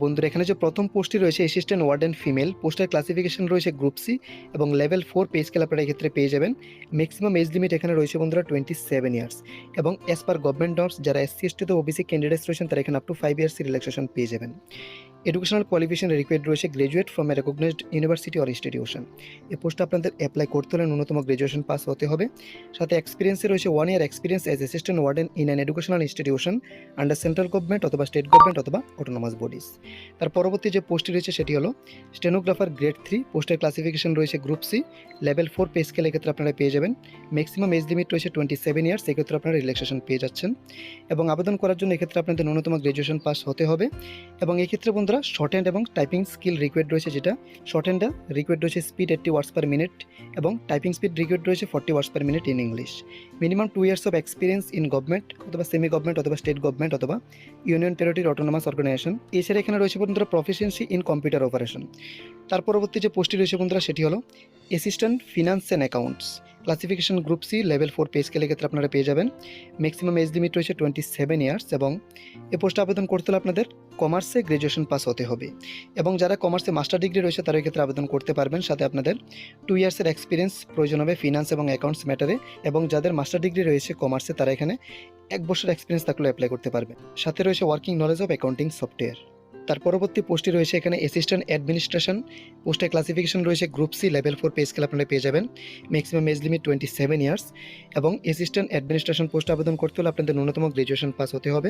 বন্ধুরা, এখানে যে প্রথম পোস্টটি রয়েছে অ্যাসিস্ট্যান্ট ওয়ার্ডেন ফিমেল, পোস্টের ক্লাসিফিকেশন রয়েছে গ্রুপ সি এবং লেভেল 4 পে স্কেল আপনারা এক্ষেত্রে পেয়ে যাবেন। ম্যাক্সিমাম এজ লিমিট এখানে রয়েছে বন্ধুরা 27 ইয়ার্স এবং অ্যাজ পার গভর্নমেন্ট নর্মস যারা এসসি এসটি তো ওবিসি ক্যান্ডিডেটস রয়েছেন তারা এখানে আপ টু 5 ইয়ার্স রিল্যাক্সেশন পেয়ে যাবেন। এডুকেশনাল কোয়ালিফিকেশন রিকোয়ার্ড রয়েছে graduate from a recognized university or institution. এই পোস্টে আপনাদের অ্যাপ্লাই করতে হলে ন্যূনতম গ্রাজুয়েশন পাস হতে হবে। সাথে এক্সপিরিয়েন্সে রয়েছে 1 year experience as assistant warden in an educational institution under central government অথবা স্টেট গভর্নমেন্ট অথবা অটোনমাস বডিজ। তার পরবর্তী যে পোস্টটি রয়েছে সেটি হলো স্টেনোগ্রাফার গ্রেড 3, পোস্টের ক্লাসিফিকেশন রয়েছে group C, level 4 pay scale এক্ষেত্রে আপনারা পেয়ে যাবেন। ম্যাক্সিমাম এজ লিমিট রয়েছে 27 ইয়ার্স, এক্ষেত্রে আপনারা রিল্যাক্সেশন পেয়ে যাচ্ছেন এবং আবেদন করার জন্য এক্ষেত্রে আপনাদের ন্যূনতম গ্রাজুয়েশন পাস হতে হবে। এবং এক্ষেত্রে বন্ধুরা শর্ট হ্যান্ড এবং টাইপিং স্কিল রিকোয়ার্ড রয়েছে, যেটা শর্ট হ্যান্ডে রিকোয়ার্ড রয়েছে স্পিড 80 ওয়ার্ডস পার মিনিট এবং টাইপিং স্পিড রিকোয়ার্ড রয়েছে 40 words per minute in English. Minimum 2 years of experience in government অথবা সেমি গভর্নমেন্ট অথবা স্টেট গভর্নমেন্ট অথবা ইউনিয়ন টেরিটরি অটোনমাস অর্গানাইজেশন। এছাড়া এখানে রয়েছে বন্ধুরা প্রফিসিয়েন্সি ইন কম্পিউটার অপারেশন। তার পরবর্তী যে পোস্টটি রয়েছে বন্ধুরা সেটি হলো assistant finance and accounts, classification group C, level 4 pay স্কেলের ক্ষেত্রে আপনারা পেয়ে যাবেন। ম্যাক্সিমাম এজ লিমিট রয়েছে 27 ইয়ার্স এবং এই পোস্টে আবেদন করতে হলে আপনাদের কমার্সে গ্রাজুয়েশন পাস হতে হবে এবং যারা কমার্সে মাস্টার ডিগ্রি রয়েছে তারা ক্ষেত্রে আবেদন করতে পারবেন। সাথে আপনাদের 2 ইয়ার্সের এক্সপিরিয়েন্স প্রয়োজন হবে ফিনান্স এবং অ্যাকাউন্টস ম্যাটারে এবং যাদের মাস্টার ডিগ্রি রয়েছে কমার্সে তারা এখানে 1 বছর এক্সপিরিয়েন্স থাকলেও অ্যাপ্লাই করতে পারবেন। সাথে রয়েছে working knowledge of accounting software. তার পরবর্তী পোস্টটি রয়েছে এখানে অ্যাসিস্ট্যান্ট অ্যাডমিনিস্ট্রেশন, পোস্টের ক্লাসিফিকেশন রয়েছে group C, level 4 pay scale আপনারা পেয়ে যাবেন। ম্যাক্সিমাম এজ লিমিট 27 ইয়ার্স এবং অ্যাসিস্ট্যান্ট অ্যাডমিনিস্ট্রেশন পোস্টে আবেদন করতে হলে আপনাদের ন্যূনতম গ্রাজুয়েশন পাস হতে হবে।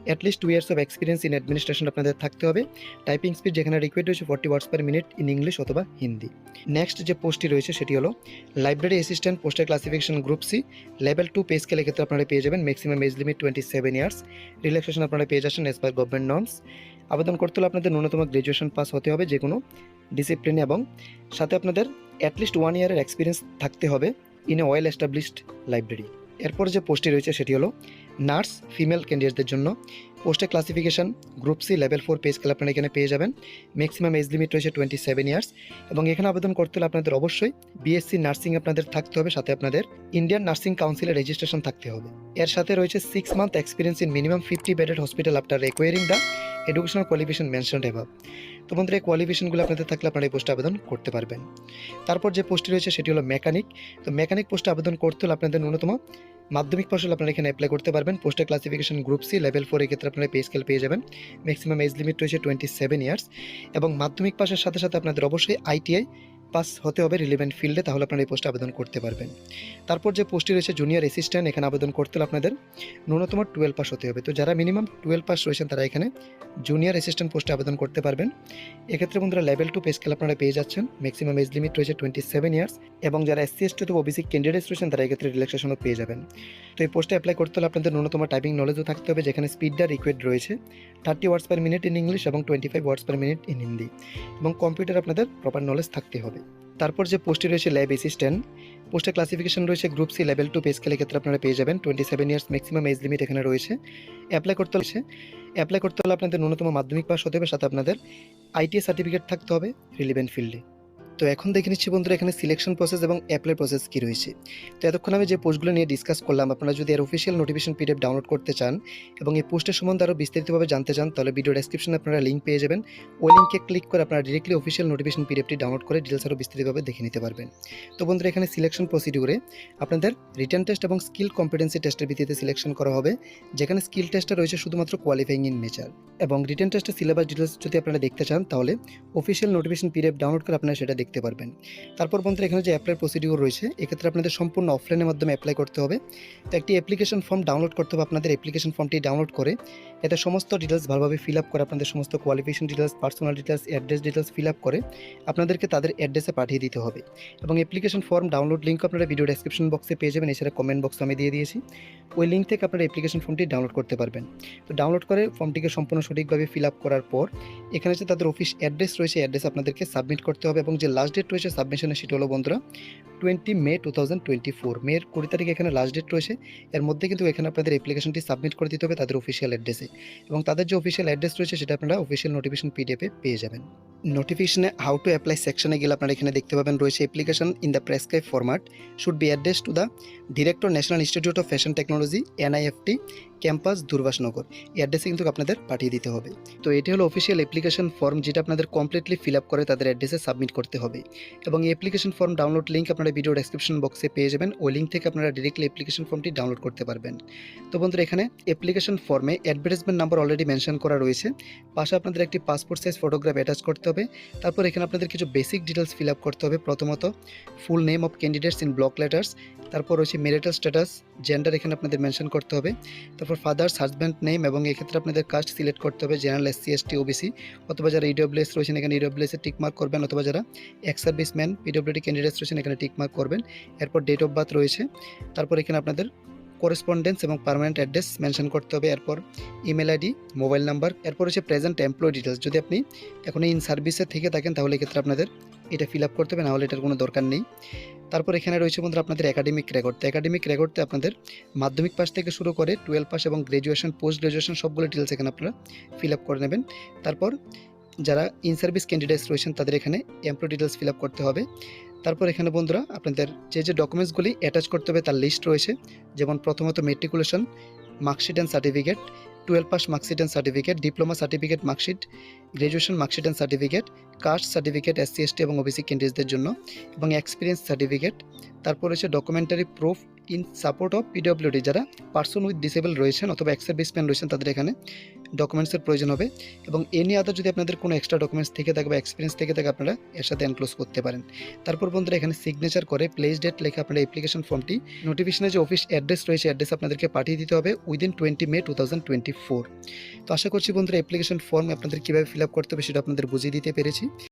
At least 2 years of experience in administration আপনাদের থাকতে হবে। টাইপিং স্পিড যেখানে রিকোয়ার্ড রয়েছে 40 words per minute in English অথবা হিন্দি। নেক্সট যে পোস্টটি রয়েছে সেটি হলো লাইব্রেরি অ্যাসিস্ট্যান্ট, পোস্টের classification group C, level 2 pay স্কেলের ক্ষেত্রে আপনারা পেয়ে যাবেন। Maximum age limit 27 years, relaxation আপনারা পেয়ে যাচ্ছেন এজ পার গভর্নমেন্ট নর্মস। আবেদন করতে হলে আপনাদের ন্যূনতম গ্রাজুয়েশন পাস হতে হবে যে কোনো ডিসিপ্লিনে এবং সাথে আপনাদের অ্যাটলিস্ট 1 ইয়ারের এক্সপিরিয়েন্স থাকতে হবে in a well established library. এরপর যে পোস্টটি রয়েছে সেটি হলো নার্স ফিমেল ক্যান্ডিডেটদের জন্য, পোস্টের classification group C, level 4 pay scale আপনারা এখানে পেয়ে যাবেন। ম্যাক্সিমাম এজ লিমিট রয়েছে 27 ইয়ার্স এবং এখানে আবেদন করতে হলে আপনাদের অবশ্যই বিএসসি নার্সিং আপনাদের থাকতে হবে, সাথে আপনাদের ইন্ডিয়ান নার্সিং কাউন্সিলের রেজিস্ট্রেশন থাকতে হবে। এর সাথে রয়েছে 6 month experience in minimum 50 bedded hospital after recurring the educational qualification mentioned above. তো বন্ধুরা এই কোয়ালিফিকেশনগুলো আপনাদের থাকলে আপনারা এই পোস্টে আবেদন করতে পারবেন। তারপর যে পোস্টটি রয়েছে সেটি হলো মেকানিক। তো মেকানিক পোস্টে আবেদন করতে হলে আপনাদের ন্যূনতম মাধ্যমিক পাশ হলে আপনারা এখানে অ্যাপ্লাই করতে পারবেন। পোস্টের ক্লাসিফিকেশন গ্রুপ সি, লেভেল 4 ক্ষেত্রে আপনারা পে স্কেল পেয়ে যাবেন। ম্যাক্সিমাম এজ লিমিট রয়েছে 27 ইয়ার্স এবং মাধ্যমিক পাশের সাথে সাথে আপনাদের অবশ্যই আইটিআই পাস হতে হবে রিলেভেন্ট ফিল্ডে, তাহলে আপনারা এই পোস্টে আবেদন করতে পারবেন। তারপর যে পোস্টটি রয়েছে জুনিয়র অ্যাসিস্ট্যান্ট, এখানে আবেদন করতে হলে আপনাদের ন্যূনতম 12 পাস হতে হবে। তো যারা মিনিমাম 12 পাস রয়েছেন তারা এখানে জুনিয়র অ্যাসিস্ট্যান্ট পোস্টে আবেদন করতে পারবেন। এক্ষেত্রে বন্ধুরা লেভেল 2 পে স্কেল আপনারা পেয়ে যাচ্ছেন। ম্যাক্সিমাম এজ লিমিট রয়েছে 27 ইয়ার্স এবং যারা এসসি এসটি তো ওবিসি ক্যান্ডিডেটস রয়েছেন তারা এক্ষেত্রে রিল্যাক্সেশনও পেয়ে যাবেন। তো এই পোস্টে অ্যাপ্লাই করতে হলে আপনাদের ন্যূনতম টাইপিং নলেজও থাকতে হবে, যেখানে স্পিডটা রিকোয়ার্ড রয়েছে 30 ওয়ার্ডস পার মিনিট ইন ইংলিশ এবং 25 ওয়ার্ডস পার মিনিট ইন হিন্দি এবং কম্পিউটার আপনাদের প্রপার নলেজ থাকতে হবে। তারপর যে পোস্টটি রয়েছে ল্যাব অ্যাসিস্ট্যান্ট, পোস্টের ক্লাসিফিকেশন রয়েছে গ্রুপ সি, লেভেল 2 পে স্কেলের ক্ষেত্রে আপনারা পেয়ে যাবেন। 27 ইয়ার্স ম্যাক্সিমাম এজ লিমিট এখানে রয়েছে। অ্যাপ্লাই করতে হলে আপনাদের ন্যূনতম মাধ্যমিক পাস হতে হবে, সাথে আপনাদের আইটিআই সার্টিফিকেট থাকতে হবে রিলেভেন্ট ফিল্ডে। তো এখন দেখে নিচ্ছি বন্ধুরা এখানে সিলেকশন প্রসেস এবং অ্যাপ্লাই প্রসেস কী রয়েছে। তো এতক্ষণ আমি যে পোস্টগুলো নিয়ে ডিসকাস করলাম, আপনারা যদি এর অফিসিয়াল নোটিফিকেশন পিডিএফ ডাউনলোড করতে চান এবং এই পোস্টের সম্বন্ধে আরও বিস্তারিতভাবে জানতে চান তাহলে ভিডিও ডেসক্রিপশনে আপনারা লিঙ্ক পেয়ে যাবেন। ওই লিঙ্কে ক্লিক করে আপনারা ডিরেক্টলি অফিসিয়াল নোটিফিকেশন পিডিএফটি ডাউনলোড করে ডিটেলস আরও বিস্তারিতভাবে দেখে নিতে পারবেন। তো বন্ধুরা এখানে সিলেকশন প্রসিডিউরে আপনাদের রিটেন টেস্ট এবং স্কিল কম্পিটেন্সি টেস্টের ভিত্তিতে সিলেকশন করা হবে, যেখানে স্কিল টেস্টে রয়েছে শুধুমাত্র কোয়ালিফাইং ইন নেচার এবং রিটেন টেস্টের সিলেবাস ডিটেলস যদি আপনারা দেখতে চান তাহলে অফিসিয়াল নোটিফিকেশন পিডিএফ ডাউনলোড করে আপনারা সেটা দেখতে পারবেন। তারপর বন্ধুরা এখানে যে অ্যাপ্লাই প্রসিডিউর রয়েছে এক্ষেত্রে আপনাদের সম্পূর্ণ অফলাইনের মাধ্যমে অ্যাপ্লাই করতে হবে। তো একটি অ্যাপ্লিকেশন ফর্ম ডাউনলোড করতে হবে, আপনাদের অ্যাপ্লিকেশন ফর্মটি ডাউনলোড করে এতে সমস্ত ডিটেলস ভালোভাবে ফিল আপ করে আপনাদের সমস্ত qualification details, personal details, address details fill up করে আপনাদেরকে তাদের অ্যাড্রেসে পাঠিয়ে দিতে হবে এবং অ্যাপ্লিকেশন ফর্ম ডাউনলোড লিঙ্ক আপনারা ভিডিও ডেসক্রিপশন বক্সে পেয়ে যাবেন। এছাড়া কমেন্ট বক্সে আমি দিয়ে দিয়েছি, ওই লিঙ্ক থেকে আপনারা অ্যাপ্লিকেশন ফর্মটি ডাউনলোড করতে পারবেন। তো ডাউনলোড করে ফর্মটিকে সম্পূর্ণ সঠিকভাবে ফিল আপ করার পর এখানে যে তাদের অফিস অ্যাড্রেস রয়েছে অ্যাড্রেস আপনাদেরকে সাবমিট করতে হবে এবং যে লাস্ট ডেট রয়েছে সাবমিশনের সেটা হলো বন্ধুরা 20 মে 2024। মের 20 তারিখ এখানে লাস্ট ডেট রয়েছে। এর মধ্যে কিন্তু এখানে আপনাদের অ্যাপ্লিকেশনটি সাবমিট করে দিতে হবে তাদের অফিসিয়াল অ্যাড্রেসে এবং তাদের যে অফিসিয়াল অ্যাড্রেস রয়েছে সেটা আপনারা অফিসিয়াল নোটিফিকেশন পিডিএফে পেয়ে যাবেন। নোটিফিকেশনে হাউ টু অ্যাপ্লাই সেকশনে গেলে আপনারা এখানে দেখতে পাবেন রয়েছে application in the prescribe format should be address to the director National Institute of Fashion Technology NIFT campus Durbasnagar, এই অ্যাড্রেসে কিন্তু আপনাদের পাঠিয়ে দিতে হবে। তো এটি হলো অফিসিয়াল অ্যাপ্লিকেশন ফর্ম, যেটা আপনাদের কমপ্লিটলি ফিল আপ করে তাদের অ্যাড্রেসে সাবমিট করতে হবে। এবং এই অ্যাপ্লিকেশন ফর্ম ডাউনলোড লিঙ্ক আপনারা ভিডিও ডেসক্রিপশন বক্সে পেয়ে যাবেন। ওই লিঙ্ক থেকে আপনারা ডিরেক্টলি অ্যাপ্লিকেশন ফর্মটি ডাউনলোড করতে পারবেন। তো বন্ধুরা, এখানে অ্যাপ্লিকেশন ফর্মে অ্যাডভার্টাইজমেন্ট নাম্বার অলরেডি মেনশন করা রয়েছে। পাশে আপনাদের একটি পাসপোর্ট সাইজ ফটোগ্রাফ অ্যাটাচ করতে হবে। তারপর এখানে আপনাদের কিছু বেসিক ডিটেলস ফিল আপ করতে হবে। প্রথমত full name of candidates in block letters, তারপর রয়েছে ম্যারিটাল স্ট্যাটাস, জেন্ডার এখানে আপনাদের মেনশন করতে হবে। তারপর ফাদার্স হাজব্যান্ড নেম, এবং এক্ষেত্রে আপনাদের কাস্ট সিলেক্ট করতে হবে, জেনারেল, এসসি, এসটি, ওবিসি, অথবা যারা ইডব্লিউএস রয়েছেন এখানে ইডব্লিউএস এ টিক মার্ক করবেন, অথবা যারা এক্স সার্ভিসম্যান পিডব্লিউডি ক্যান্ডিডেটস রয়েছেন এখানে টিক মার্ক করবেন। এরপর ডেট অফ বার্থ রয়েছে। তারপর এখানে আপনাদের করেসপন্ডেন্স এবং পার্মানেন্ট অ্যাড্রেস মেনশন করতে হবে। এরপর ইমেল আইডি, মোবাইল নাম্বার, এরপর হচ্ছে প্রেজেন্ট এমপ্লয় ডিটেলস। যদি আপনি এখন ইন সার্ভিসে থেকে থাকেন তাহলে এক্ষেত্রে আপনাদের এটা ফিল আপ করতে হবে, নাহলে এটার কোনো দরকার নেই। তারপর এখানে রয়েছে বন্ধুরা আপনাদের একাডেমিক রেকর্ড। তো একাডেমিক রেকর্ডে আপনাদের মাধ্যমিক পাস থেকে শুরু করে 12 পাস এবং গ্র্যাজুয়েশন, পোস্ট গ্র্যাজুয়েশন সবগুলো ডিটেলস এখানে আপনারা ফিল আপ করে নেবেন। তারপর যারা ইন সার্ভিস ক্যান্ডিডেটস রয়েছেন তাদের এখানে এমপ্লয় ডিটেলস ফিল আপ করতে হবে। তারপর এখানে বন্ধুরা আপনাদের যে ডকুমেন্টসগুলি অ্যাটাচ করতে হবে তার লিস্ট রয়েছে। যেমন প্রথমত matriculation marksheet and certificate, 12 pass marksheet and certificate, diploma certificate marksheet, graduation marksheet and certificate, caste certificate SC, ST এবং ওবিসি ক্যান্ডিডেটসদের জন্য, এবং এক্সপিরিয়েন্স সার্টিফিকেট। তারপর হচ্ছে documentary proof in support of পিডব্লিউডি, যারা পার্সন উইথ ডিসেবল রয়েছেন অথবা এক্স সার্ভিসম্যান রয়েছেন তাদের এখানে ডকুমেন্টসের প্রয়োজন হবে। এবং এনি আদার যদি আপনাদের কোনো এক্সট্রা ডকুমেন্টস থেকে থাকে বা এক্সপিরিয়েন্স থেকে থাকে আপনারা এর সাথে এনক্লোজ করতে পারেন। তারপর বন্ধুরা এখানে সিগনেচার করে প্লেস ডেট লেখা আপনারা অ্যাপ্লিকেশন ফর্মটি নোটিফিকেশনে যে অফিস অ্যাড্রেস রয়েছে অ্যাড্রেস আপনাদেরকে পাঠিয়ে দিতে হবে উইদিন 20 মে 2024। তো আশা করছি বন্ধুরা অ্যাপ্লিকেশন ফর্ম আপনাদের কীভাবে ফিল আপ করতে হবে সেটা আপনাদের বুঝিয়ে দিতে পেরেছি।